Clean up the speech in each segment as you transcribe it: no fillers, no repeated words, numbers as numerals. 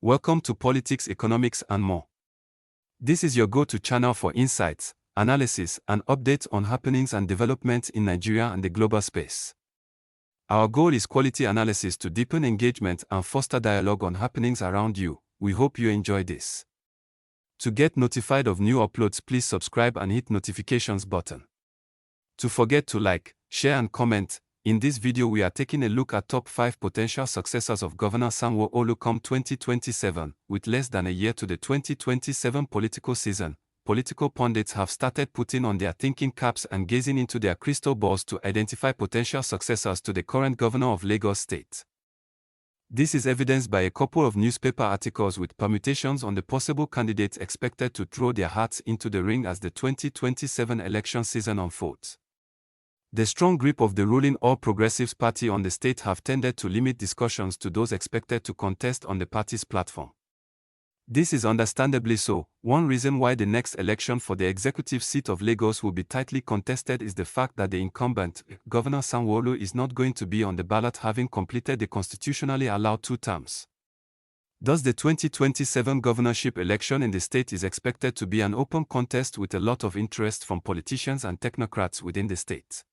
Welcome to Politics, Economics and More. This is your go-to channel for insights, analysis, and updates on happenings and developments in Nigeria and the global space. Our goal is quality analysis to deepen engagement and foster dialogue on happenings around you. We hope you enjoy this. To get notified of new uploads, please subscribe and hit notifications button. To forget to like, share and comment. In this video we are taking a look at top 5 potential successors of Governor Sanwo-Olu come 2027. With less than a year to the 2027 political season, political pundits have started putting on their thinking caps and gazing into their crystal balls to identify potential successors to the current governor of Lagos State. This is evidenced by a couple of newspaper articles with permutations on the possible candidates expected to throw their hats into the ring as the 2027 election season unfolds. The strong grip of the ruling All Progressives Party on the state have tended to limit discussions to those expected to contest on the party's platform. This is understandably so. One reason why the next election for the executive seat of Lagos will be tightly contested is the fact that the incumbent, Governor Sanwo-Olu, is not going to be on the ballot, having completed the constitutionally allowed 2 terms. Thus, the 2027 governorship election in the state is expected to be an open contest with a lot of interest from politicians and technocrats within the state.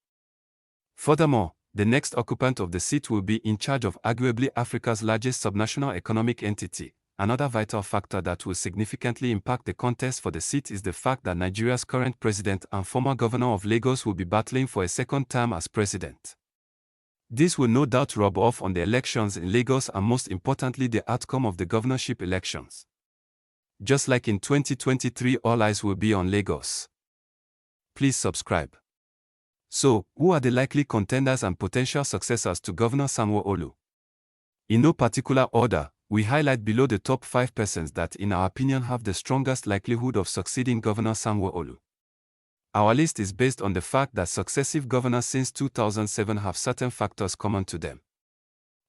Furthermore, the next occupant of the seat will be in charge of arguably Africa's largest subnational economic entity. Another vital factor that will significantly impact the contest for the seat is the fact that Nigeria's current president and former governor of Lagos will be battling for a second term as president. This will no doubt rub off on the elections in Lagos and most importantly the outcome of the governorship elections. Just like in 2023, all eyes will be on Lagos. Please subscribe. So, who are the likely contenders and potential successors to Governor Sanwo-Olu? In no particular order, we highlight below the top 5 persons that in our opinion have the strongest likelihood of succeeding Governor Sanwo-Olu. Our list is based on the fact that successive governors since 2007 have certain factors common to them.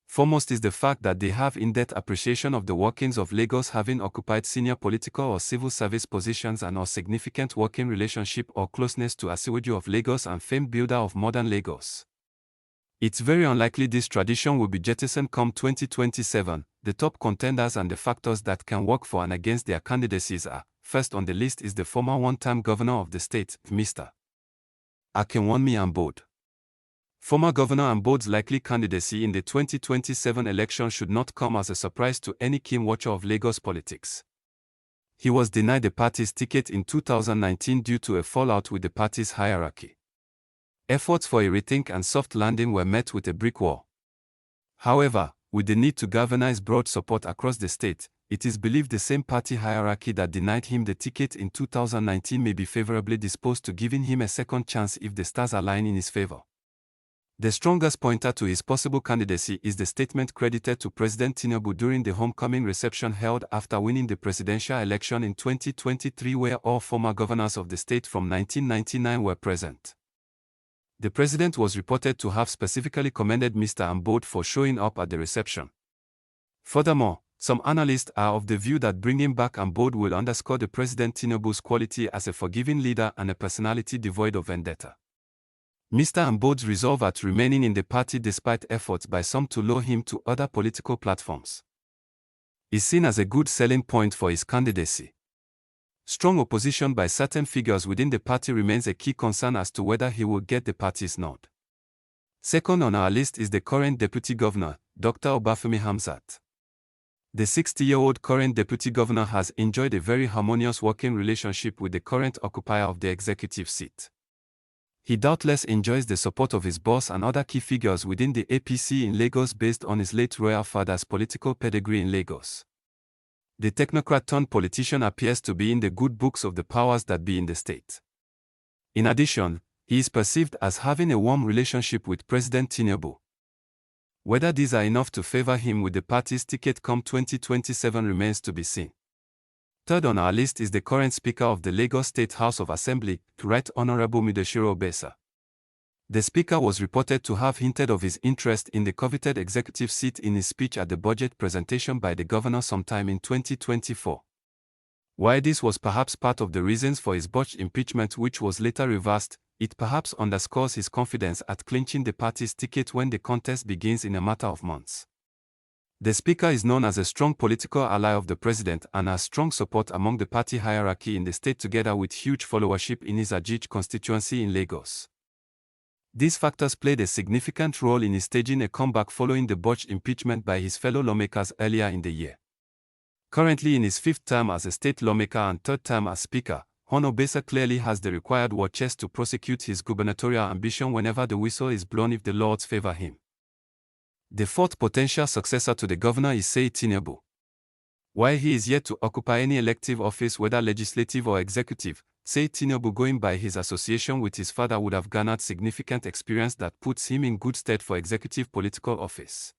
Foremost is the fact that they have in-depth appreciation of the workings of Lagos, having occupied senior political or civil service positions and or significant working relationship or closeness to Asiwaju of Lagos and famed builder of modern Lagos. It's very unlikely this tradition will be jettisoned come 2027. The top contenders and the factors that can work for and against their candidacies are: first on the list is the former one-time governor of the state, Mr. Akinwunmi Ambode. Former Governor Ambode's likely candidacy in the 2027 election should not come as a surprise to any keen watcher of Lagos politics. He was denied the party's ticket in 2019 due to a fallout with the party's hierarchy. Efforts for a rethink and soft landing were met with a brick wall. However, with the need to galvanize broad support across the state, it is believed the same party hierarchy that denied him the ticket in 2019 may be favorably disposed to giving him a second chance if the stars align in his favor. The strongest pointer to his possible candidacy is the statement credited to President Tinubu during the homecoming reception held after winning the presidential election in 2023, where all former governors of the state from 1999 were present. The president was reported to have specifically commended Mr. Ambode for showing up at the reception. Furthermore, some analysts are of the view that bringing back Ambode will underscore the President Tinubu's quality as a forgiving leader and a personality devoid of vendetta. Mr. Ambode's resolve at remaining in the party despite efforts by some to lure him to other political platforms is seen as a good selling point for his candidacy. Strong opposition by certain figures within the party remains a key concern as to whether he will get the party's nod. Second on our list is the current deputy governor, Dr. Obafemi Hamzat. The 60-year-old current deputy governor has enjoyed a very harmonious working relationship with the current occupier of the executive seat. He doubtless enjoys the support of his boss and other key figures within the APC in Lagos based on his late royal father's political pedigree in Lagos. The technocrat-turned-politician appears to be in the good books of the powers that be in the state. In addition, he is perceived as having a warm relationship with President Tinubu. Whether these are enough to favor him with the party's ticket come 2027 remains to be seen. Third on our list is the current Speaker of the Lagos State House of Assembly, Right Honorable Mudashiru Obesa. The Speaker was reported to have hinted of his interest in the coveted executive seat in his speech at the budget presentation by the governor sometime in 2024. While this was perhaps part of the reasons for his botched impeachment, which was later reversed, it perhaps underscores his confidence at clinching the party's ticket when the contest begins in a matter of months. The Speaker is known as a strong political ally of the President and has strong support among the party hierarchy in the state together with huge followership in his Ajich constituency in Lagos. These factors played a significant role in his staging a comeback following the botched impeachment by his fellow lawmakers earlier in the year. Currently in his 5th term as a state lawmaker and 3rd term as Speaker, Honor clearly has the required war chest to prosecute his gubernatorial ambition whenever the whistle is blown if the Lords favor him. The 4th potential successor to the governor is Seyi Tinubu. While he is yet to occupy any elective office whether legislative or executive, Seyi Tinubu, going by his association with his father, would have garnered significant experience that puts him in good stead for executive political office.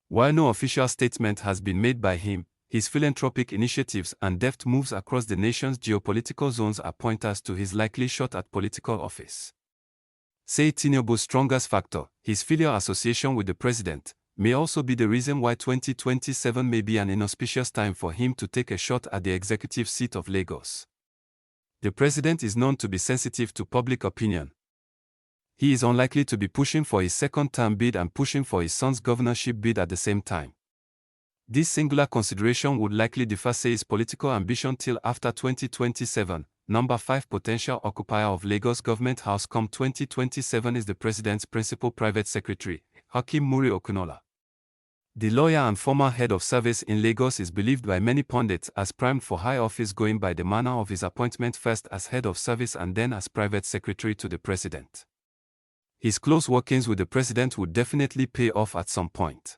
While no official statement has been made by him, his philanthropic initiatives and deft moves across the nation's geopolitical zones are pointers to his likely shot at political office. Seyi Tinubu's strongest factor, his filial association with the president, may also be the reason why 2027 may be an inauspicious time for him to take a shot at the executive seat of Lagos. The president is known to be sensitive to public opinion. He is unlikely to be pushing for his 2nd-term bid and pushing for his son's governorship bid at the same time. This singular consideration would likely defer Seyi's political ambition till after 2027. Number 5 potential occupier of Lagos Government House come 2027 is the President's principal private secretary, Hakeem Muri-Okunola. The lawyer and former head of service in Lagos is believed by many pundits as primed for high office, going by the manner of his appointment first as head of service and then as private secretary to the President. His close workings with the President would definitely pay off at some point.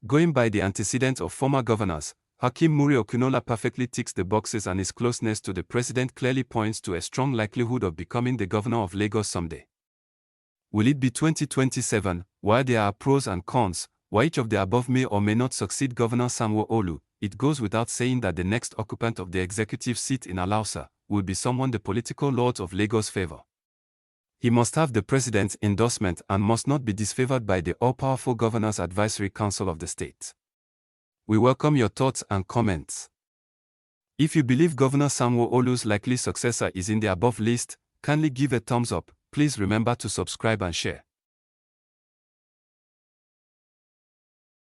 Going by the antecedents of former governors, Hakeem Muri-Okunola perfectly ticks the boxes and his closeness to the President clearly points to a strong likelihood of becoming the governor of Lagos someday. Will it be 2027? While there are pros and cons, while each of the above may or may not succeed Governor Sanwo-Olu, it goes without saying that the next occupant of the executive seat in Alausa will be someone the political lords of Lagos favor. He must have the President's endorsement and must not be disfavored by the all-powerful Governor's Advisory Council of the state. We welcome your thoughts and comments. If you believe Governor Sanwo-Olu's likely successor is in the above list, kindly give a thumbs up. Please remember to subscribe and share.